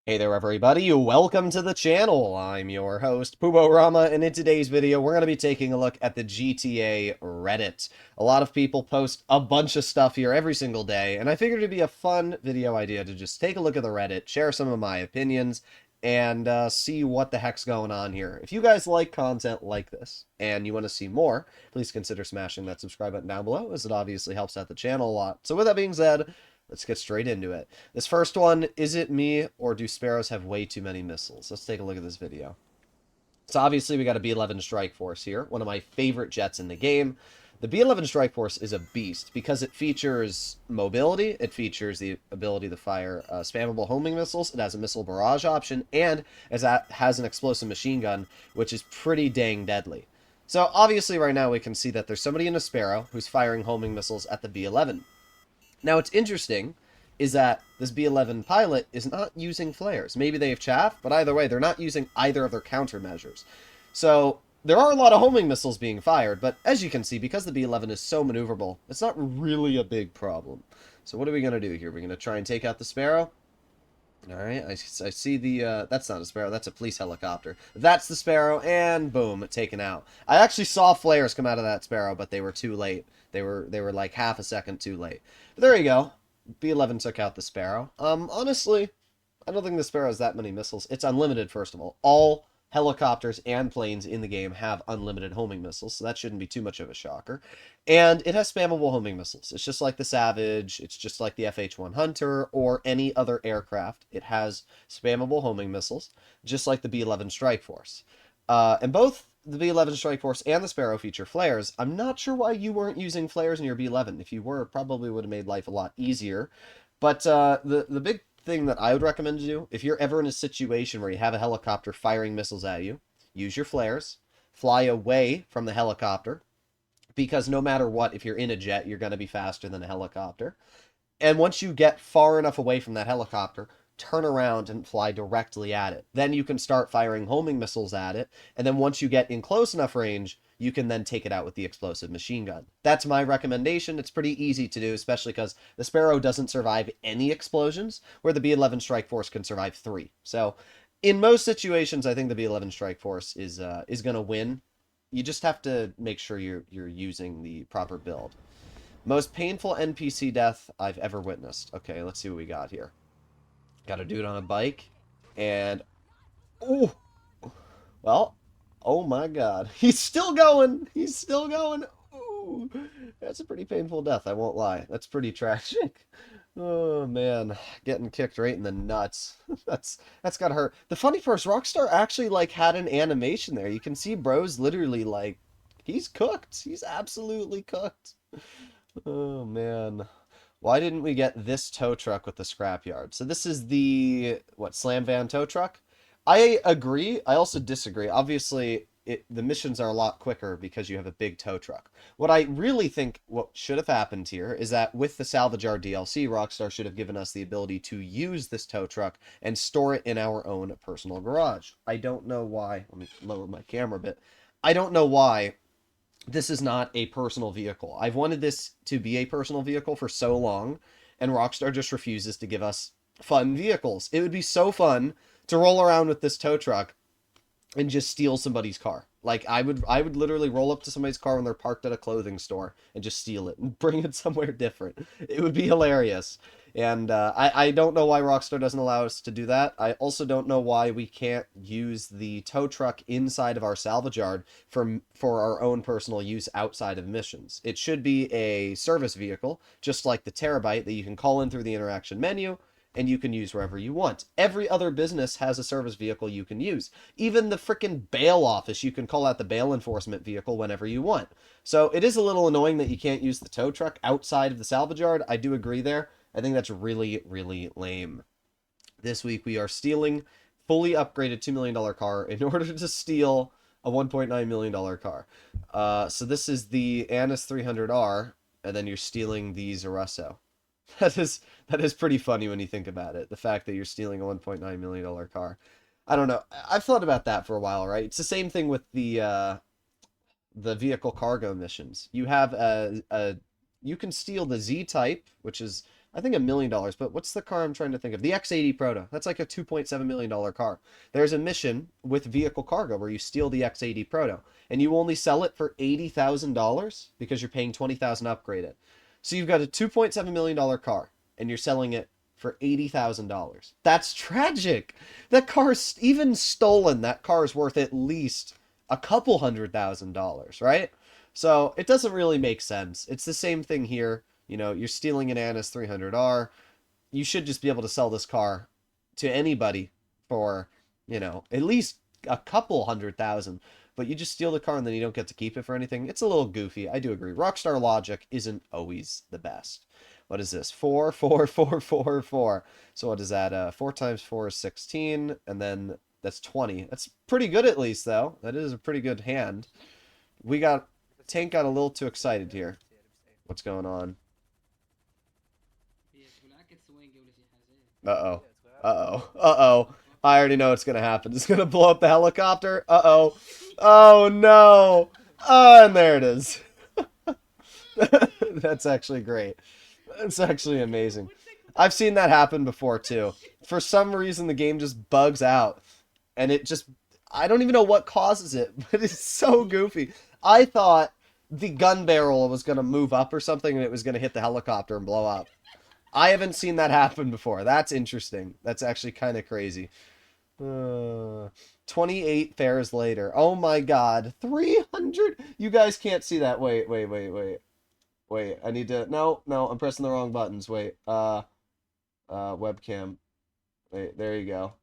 Hey there everybody, welcome to the channel. I'm your host, Puborama, and in today's video we're going to be taking a look at the GTA Reddit. A lot of people post a bunch of stuff here every single day, and I figured it'd be a fun video idea to just take a look at the Reddit, share some of my opinions, and see what the heck's going on here. If you guys like content like this, and you want to see more, please consider smashing that subscribe button down below, as it obviously helps out the channel a lot. So with that being said, let's get straight into it. This first one, is it me or do Sparrows have way too many missiles? Let's take a look at this video. So obviously we got a B-11 Strike Force here, one of my favorite jets in the game. The B-11 Strike Force is a beast because it features mobility, it features the ability to fire spammable homing missiles, it has a missile barrage option, and it has an explosive machine gun, which is pretty dang deadly. So obviously right now we can see that there's somebody in a Sparrow who's firing homing missiles at the B-11. Now, what's interesting is that this B-11 pilot is not using flares. Maybe they have chaff, but either way, they're not using either of their countermeasures. So, there are a lot of homing missiles being fired, but as you can see, because the B-11 is so maneuverable, it's not really a big problem. So what are we going to do here? We're going to try and take out the Sparrow? Alright, I see the, that's not a Sparrow, that's a police helicopter. That's the Sparrow, and boom, taken out. I actually saw flares come out of that Sparrow, but they were too late. They were like half a second too late. But there you go. B-11 took out the Sparrow. Honestly, I don't think the Sparrow has that many missiles. It's unlimited, first of all. All helicopters and planes in the game have unlimited homing missiles, so that shouldn't be too much of a shocker. And it has spammable homing missiles. It's just like the Savage, it's just like the FH-1 Hunter, or any other aircraft. It has spammable homing missiles, just like the B-11 Strike Force. And both the B-11 Strike Force and the Sparrow feature flares. I'm not sure why you weren't using flares in your B-11. If you were, it probably would have made life a lot easier. But the big thing that I would recommend to do, if you're ever in a situation where you have a helicopter firing missiles at you, use your flares, fly away from the helicopter, because no matter what, if you're in a jet, you're going to be faster than a helicopter. And once you get far enough away from that helicopter, turn around and fly directly at it. Then you can start firing homing missiles at it, and then once you get in close enough range, you can then take it out with the explosive machine gun. That's my recommendation. It's pretty easy to do, especially because the Sparrow doesn't survive any explosions, where the B-11 Strike Force can survive 3. So, in most situations, I think the B-11 Strike Force is going to win. You just have to make sure you're using the proper build. Most painful NPC death I've ever witnessed. Okay, let's see what we got here. Got a dude on a bike, and oh, well, oh my God, he's still going. He's still going. Ooh, that's a pretty painful death. I won't lie. That's pretty tragic. Oh man, getting kicked right in the nuts. That's gotta hurt. The funny part is Rockstar actually like had an animation there. You can see Bro's literally like he's cooked. He's absolutely cooked. Oh man. Why didn't we get this tow truck with the scrapyard? So this is the, what, slam van tow truck? I agree. I also disagree. Obviously, the missions are a lot quicker because you have a big tow truck. What I really think what should have happened here is that with the Salvage Yard DLC, Rockstar should have given us the ability to use this tow truck and store it in our own personal garage. I don't know why. Let me lower my camera a bit. I don't know why this is not a personal vehicle. I've wanted this to be a personal vehicle for so long, and Rockstar just refuses to give us fun vehicles. It would be so fun to roll around with this tow truck and just steal somebody's car. Like, I would literally roll up to somebody's car when they're parked at a clothing store and just steal it and bring it somewhere different. It would be hilarious. And I don't know why Rockstar doesn't allow us to do that. I also don't know why we can't use the tow truck inside of our salvage yard for our own personal use outside of missions. It should be a service vehicle, just like the Terabyte, that you can call in through the interaction menu, and you can use wherever you want. Every other business has a service vehicle you can use. Even the frickin' bail office, you can call out the bail enforcement vehicle whenever you want. So it is a little annoying that you can't use the tow truck outside of the salvage yard. I do agree there. I think that's really, really lame. This week we are stealing fully upgraded $2 million car in order to steal a $1.9 million car. So this is the Annis 300R, and then you're stealing the Zaresso. That is pretty funny when you think about it. The fact that you're stealing a $1.9 million car. I don't know. I've thought about that for a while, right? It's the same thing with the vehicle cargo missions. You have you can steal the Z-type, which is I think $1 million, but what's the car I'm trying to think of? The X80 Proto. That's like a $2.7 million car. There's a mission with vehicle cargo where you steal the X80 Proto, and you only sell it for $80,000 because you're paying $20,000 to upgrade it. So you've got a $2.7 million car, and you're selling it for $80,000. That's tragic. That car's even stolen. That car is worth at least a couple $100,000, right? So it doesn't really make sense. It's the same thing here. You know, you're stealing an Annis 300R. You should just be able to sell this car to anybody for, you know, at least a couple $100,000. But you just steal the car and then you don't get to keep it for anything. It's a little goofy. I do agree. Rockstar logic isn't always the best. What is this? 4, 4, 4, 4, 4. So what is that? 4 times 4 is 16, and then that's 20. That's pretty good at least, though. That is a pretty good hand. Tank got a little too excited here. What's going on? Uh-oh. Uh-oh. Uh-oh. I already know what's gonna happen. It's gonna blow up the helicopter. Uh-oh. Oh, no. Oh, and there it is. That's actually great. It's actually amazing. I've seen that happen before, too. For some reason, the game just bugs out. And it just... I don't even know what causes it, but it's so goofy. I thought the gun barrel was going to move up or something, and it was going to hit the helicopter and blow up. I haven't seen that happen before. That's interesting. That's actually kind of crazy. 28 fares later. Oh my god. 300? You guys can't see that. Wait. Wait, I need to... No, I'm pressing the wrong buttons. Wait, webcam. Wait, there you go.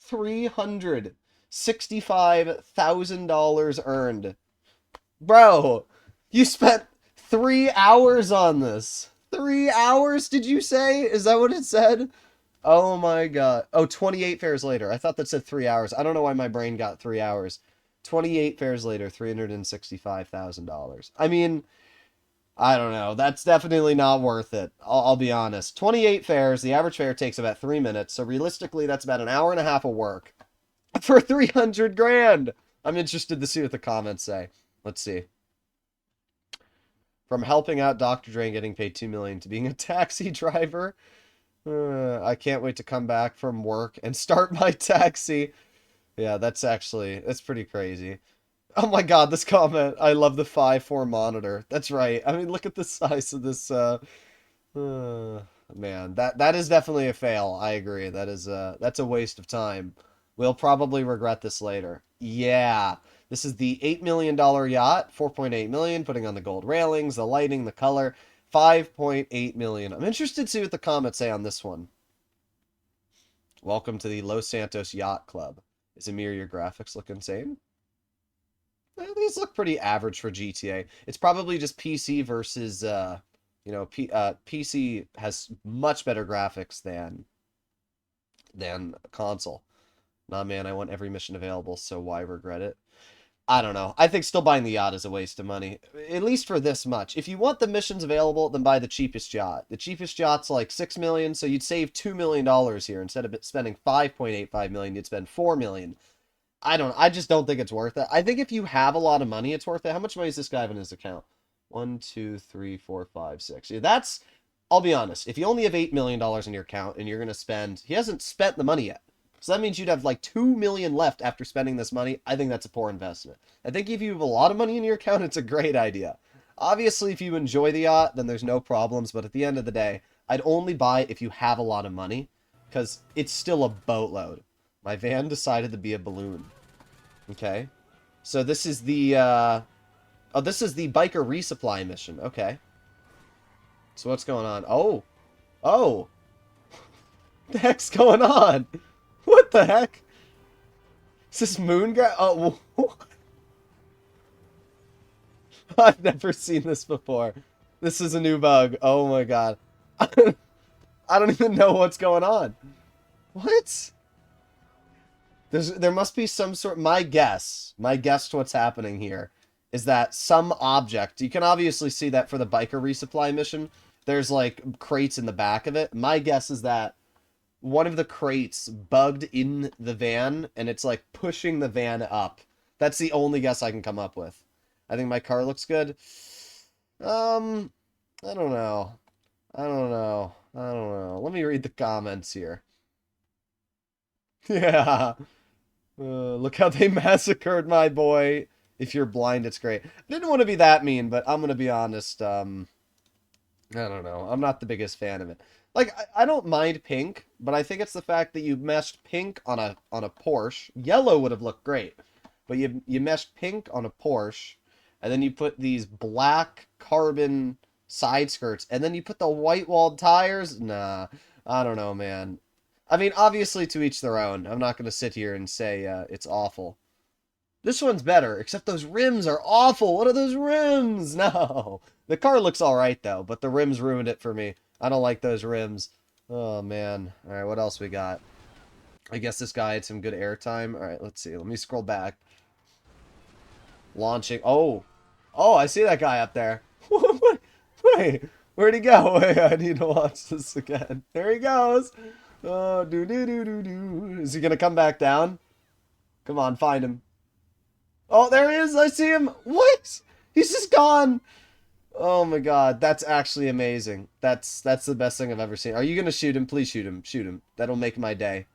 $365,000 earned. Bro, you spent 3 hours on this. 3 hours, did you say? Is that what it said? Oh my god. Oh, 28 fares later. I thought that said 3 hours. I don't know why my brain got 3 hours. 28 fares later, $365,000. I mean... I don't know. That's definitely not worth it. I'll be honest. 28 fares. The average fare takes about 3 minutes. So realistically, that's about an hour and a half of work for 300 grand. I'm interested to see what the comments say. Let's see. From helping out Dr. Dre and getting paid $2 million to being a taxi driver. I can't wait to come back from work and start my taxi. Yeah, that's pretty crazy. Oh my god, this comment. I love the 5.4 monitor. That's right. I mean, look at the size of this, man, that is definitely a fail. I agree. That's a waste of time. We'll probably regret this later. Yeah. This is the $8 million yacht. 4.8 million, putting on the gold railings, the lighting, the color. 5.8 million. I'm interested to see what the comments say on this one. Welcome to the Los Santos Yacht Club. Is Amir, your graphics look insane? These look pretty average for GTA. It's probably just PC versus, you know, PC has much better graphics than console. Nah, man, I want every mission available, so why regret it? I don't know. I think still buying the yacht is a waste of money, at least for this much. If you want the missions available, then buy the cheapest yacht. The cheapest yacht's like $6 million, so you'd save $2 million here. Instead of spending $5.85 million, you'd spend $4 million. I just don't think it's worth it. I think if you have a lot of money, it's worth it. How much money does this guy have in his account? 1, 2, 3, 4, 5, 6. Yeah, that's, I'll be honest. If you only have $8 million in your account and you're going to spend, he hasn't spent the money yet. So that means you'd have like $2 million left after spending this money. I think that's a poor investment. I think if you have a lot of money in your account, it's a great idea. Obviously, if you enjoy the yacht, then there's no problems. But at the end of the day, I'd only buy it if you have a lot of money because it's still a boatload. My van decided to be a balloon. Okay. So this is the, oh, this is the biker resupply mission. Okay. So what's going on? Oh. Oh. What the heck's going on? What the heck? Is this moon guy? Oh. I've never seen this before. This is a new bug. Oh my god. I don't even know what's going on. What? There must be some sort... My guess to what's happening here is that some object... You can obviously see that for the biker resupply mission. There's, like, crates in the back of it. My guess is that one of the crates bugged in the van, and it's, like, pushing the van up. That's the only guess I can come up with. I think my car looks good. I don't know. I don't know. Let me read the comments here. Yeah. Look how they massacred my boy. If you're blind, it's great. I didn't want to be that mean, but I'm gonna be honest. I don't know. I'm not the biggest fan of it. Like, I don't mind pink, but I think it's the fact that you meshed pink on a Porsche. Yellow would have looked great, but you meshed pink on a Porsche, and then you put these black carbon side skirts, and then you put the white walled tires. Nah, I don't know, man. I mean, obviously to each their own. I'm not gonna sit here and say it's awful. This one's better, except those rims are awful. What are those rims? No. The car looks all right, though, but the rims ruined it for me. I don't like those rims. Oh, man. All right, what else we got? I guess this guy had some good airtime. All right, let's see. Let me scroll back. Launching. Oh. Oh, I see that guy up there. Wait, where'd he go? Wait, I need to watch this again. There he goes. Oh, do. Is he going to come back down? Come on, find him. Oh, there he is. I see him. What? He's just gone. Oh my god, that's actually amazing. That's the best thing I've ever seen. Are you gonna shoot him? Please shoot him. Shoot him. That'll make my day.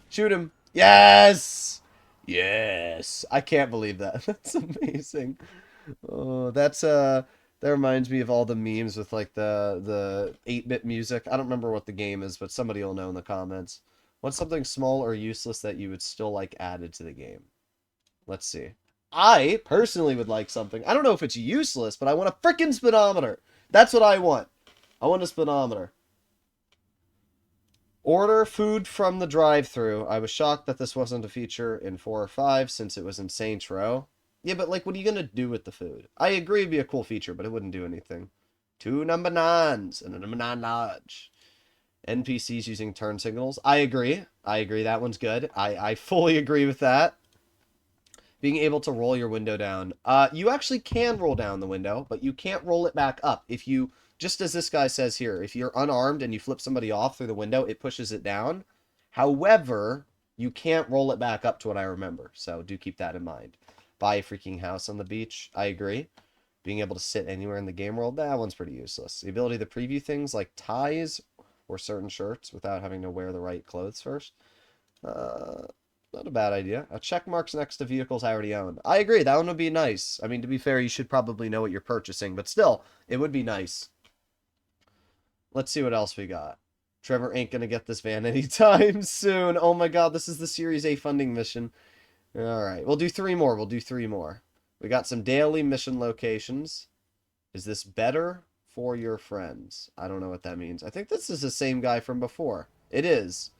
Shoot him. Yes! Yes! I can't believe that. That's amazing. Oh, that reminds me of all the memes with like the 8-bit music. I don't remember what the game is, but somebody will know in the comments. What's something small or useless that you would still like added to the game? Let's see. I personally would like something. I don't know if it's useless, but I want a freaking speedometer. That's what I want. I want a speedometer. Order food from the drive-thru. I was shocked that this wasn't a feature in 4 or 5 since it was in Saints Row. Yeah, but like, what are you gonna do with the food? I agree it'd be a cool feature, but it wouldn't do anything. 2 number 9s and a number 9 large. NPCs using turn signals. I agree. I agree. That one's good. I fully agree with that. Being able to roll your window down. You actually can roll down the window, but you can't roll it back up. If you, just as this guy says here, if you're unarmed and you flip somebody off through the window, it pushes it down. However, you can't roll it back up to what I remember. So do keep that in mind. Buy a freaking house on the beach. I agree. Being able to sit anywhere in the game world, that one's pretty useless. The ability to preview things like ties or certain shirts without having to wear the right clothes first. Not a bad idea. Check marks next to vehicles I already own. I agree, that one would be nice. I mean, to be fair, you should probably know what you're purchasing, but still, it would be nice. Let's see what else we got. Trevor ain't gonna get this van anytime soon. Oh my god, this is the Series A funding mission. Alright, we'll do 3 more. We'll do 3 more. We got some daily mission locations. Is this better for your friends? I don't know what that means. I think this is the same guy from before. It is.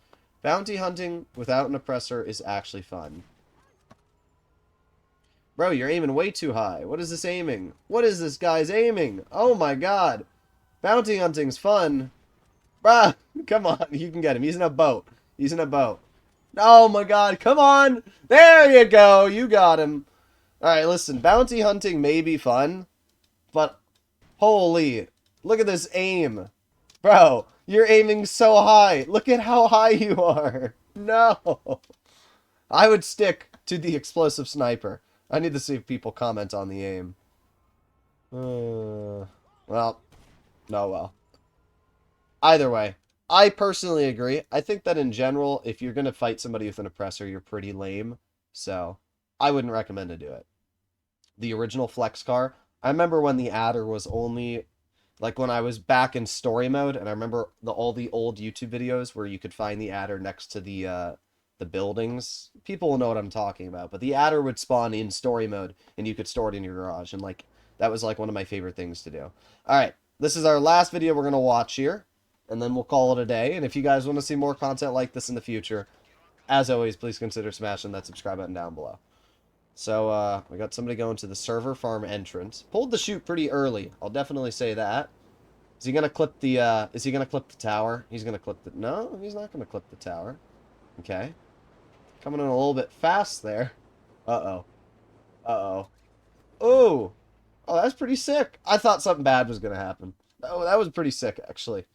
Bounty hunting without an oppressor is actually fun. Bro, you're aiming way too high. What is this aiming? What is this guy's aiming? Oh my god. Bounty hunting's fun. Bruh, come on. You can get him. He's in a boat. He's in a boat. Oh my god, come on. There you go. You got him. Alright, listen. Bounty hunting may be fun, but holy, look at this aim. Bro, you're aiming so high. Look at how high you are. No. I would stick to the explosive sniper. I need to see if people comment on the aim. Well, no well. Either way, I personally agree. I think that in general, if you're going to fight somebody with an oppressor, you're pretty lame. So, I wouldn't recommend to do it. The original flex car, I remember when the adder was only... Like when I was back in story mode, and I remember all the old YouTube videos where you could find the adder next to the buildings. People will know what I'm talking about, but the adder would spawn in story mode, and you could store it in your garage, and like that was like one of my favorite things to do. All right, this is our last video we're gonna watch here, and then we'll call it a day. And if you guys want to see more content like this in the future, as always, please consider smashing that subscribe button down below. So, we got somebody going to the server farm entrance. Pulled the chute pretty early. I'll definitely say that. Is he gonna clip the, is he gonna clip the tower? He's gonna clip the, no, he's not gonna clip the tower. Okay. Coming in a little bit fast there. Uh-oh. Uh-oh. Oh! Oh, that's pretty sick. I thought something bad was gonna happen. Oh, that was pretty sick, actually.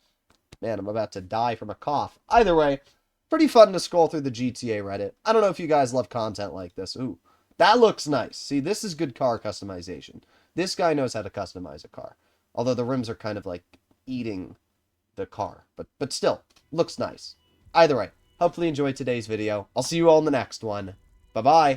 Man, I'm about to die from a cough. Either way, pretty fun to scroll through the GTA Reddit. I don't know if you guys love content like this. Ooh. That looks nice. See, this is good car customization. This guy knows how to customize a car. Although the rims are kind of like eating the car. But still, looks nice. Either way, hopefully you enjoyed today's video. I'll see you all in the next one. Bye-bye.